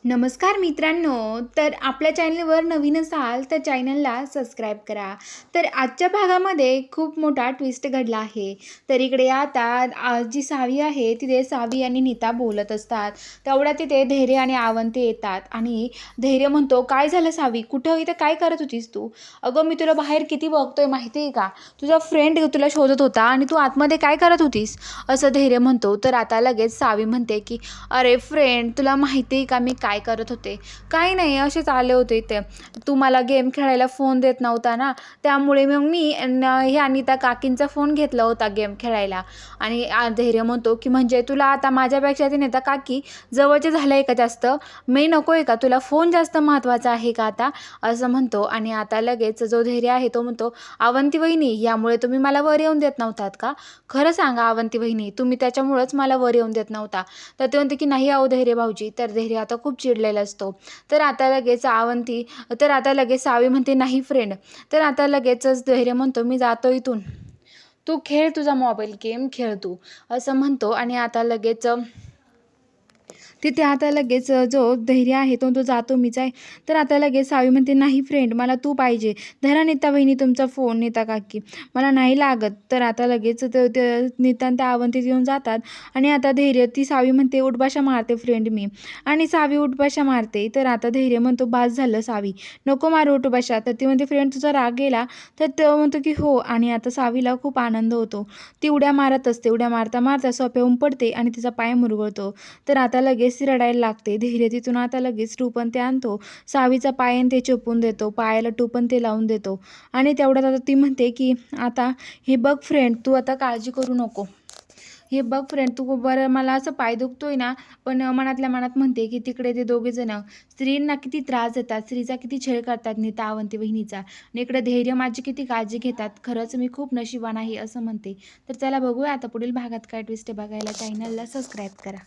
नमस्कार मित्रांनो. तर आपल्या चॅनलवर नवीन असाल तर चॅनलला सबस्क्राईब करा. तर आजच्या भागामध्ये खूप मोठा ट्विस्ट घडला आहे. तर इकडे आता जी सावी आहे तिथे सावी आणि नीता बोलत असतात. तेवढ्या तिथे धैर्य आणि अवंती येतात आणि धैर्य म्हणतो, "काय झालं सावी? कुठं इथं काय करत होतीस तू? अगं मी तुला बाहेर किती बघतोय माहिती आहे का? तुझा फ्रेंड तुला शोधत होता आणि तू आतमध्ये काय करत होतीस?" असं धैर्य म्हणतो. तर आता लगेच सावी म्हणते की "अरे फ्रेंड, तुला माहिती आहे का मी काय करत होते?" "काही नाही, असेच आले होते इथे. तू मला गेम खेळायला फोन देत नव्हता ना, त्यामुळे मग मी हे अनिता काकींचा फोन घेतला होता गेम खेळायला." आणि धैर्य म्हणतो की "म्हणजे तुला आता माझ्यापेक्षा ती नीता काकी जवळचे झाले आहे का जास्त? मी नको आहे का? तुला फोन जास्त महत्त्वाचा आहे का आता?" असं म्हणतो. आणि आता लगेच जो धैर्य आहे तो म्हणतो, "अवंती वहिनी, यामुळे तुम्ही मला वर येऊन देत नव्हतात का? खरं सांगा अवंती वहिनी, तुम्ही त्याच्यामुळंच मला वर येऊन देत नव्हता." तर ते म्हणते की "नाही अहो धैर्य भाऊजी." तर धैर्य आता खूप चिडलेला असतो. तर आता लगेच सावी म्हणते, "नाही फ्रेंड." तर आता लगेचच धैर्य म्हणतो, "मी जातो इथून. तू खेळ तुझा मोबाईल गेम खेळ तू." असं म्हणतो. आणि आता लगेच तिथे आता लगेच जो धैर्य आहे तो जातो मीच आहे. तर आता लगेच सावी म्हणते, "नाही फ्रेंड, मला तू पाहिजे. धरा नीता वहिनी तुमचा फोन, नीता काकी. मला नाही लागत." तर आता लगेच नीता आणि त्या अवंती येऊन जातात. आणि आता धैर्य ती सावी म्हणते, "उठबाशा मारते फ्रेंड मी." आणि सावी उठबाशा मारते. तर आता धैर्य म्हणतो, "बास झालं सावी, नको मारू उठबाशा." तर ती म्हणते, "फ्रेंड तुझा राग गेला?" तर तो म्हणतो की "हो." आणि आता सावीला खूप आनंद होतो. ती उड्या मारत असते. उड्या मारता मारता सोफ्यावरून पडते आणि तिचा पाय मुरगळतो. तर आता लगेच ती रडायला लागते. धैर्य तिथून आता लगेच टोपण ते आणतो. सावीचा पाय आणि ते चोपून देतो. पायाला टोपण ते लावून देतो. आणि तेवढ्यात आता ती म्हणते की "आता हे बघ फ्रेंड, तू आता काळजी करू नको. हे बघ फ्रेंड, तू बरं मला असं पाय दुखतोय ना." पण मनातल्या मनात म्हणते की तिकडे ते दोघेजण स्त्रींना किती त्रास देतात, स्त्रीचा किती छळ करतात नीता अवंती वहिनीचा, आणि इकडे धैर्य माझी किती काळजी घेतात. खरंच मी खूप नशिबान आहे असं म्हणते. तर चला बघूया आता पुढील भागात काय ट्विस्ट आहे बघायला. चॅनलला सबस्क्राईब करा.